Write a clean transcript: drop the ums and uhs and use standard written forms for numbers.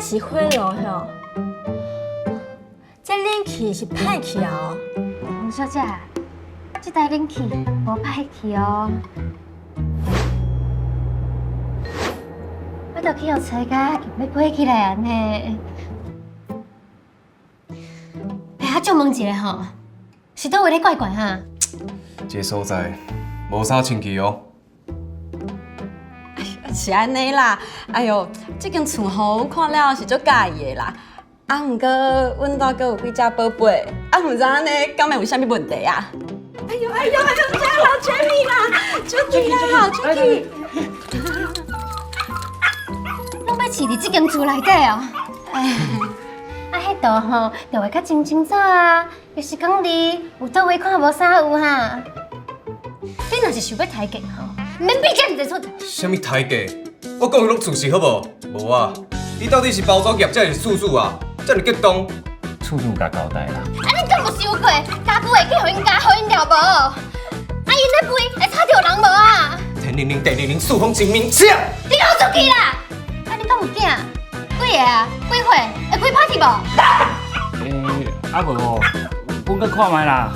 是火炉吼，这冷气是歹气啊哦。黄小姐，这台冷气无歹气哦。我着去互找甲要飞起来安尼。哎，我就问一下吼，是倒位咧怪怪哈？这所在无啥清气哦。 是安尼啦，哎哟，这间厝吼，阮看了是足介意的啦。啊，毋过阮兜阁有几只宝贝，啊，毋知安尼敢会有啥物问题啊？哎呦，这样好甜蜜啦，出去啦，好出去。拢要饲伫这间厝内底哦。哎，啊，迄度吼，就会较清楚啊。要是讲你有倒位看无啥有哈。你若是想要抬价吼，免比这么多出。什么抬价？我讲的拢事实好无？无啊！你到底是包租业才是厝主啊？这么激动？厝主甲交代啦。啊，你敢有想过，家具会去互因加互因了无？啊，因咧飞会吵着人无啊？天灵灵地灵灵，四方真明切！你给我出去啦！啊，你敢有囝？几个啊？几岁？会开 party 无？啊无，阮搁看卖啦。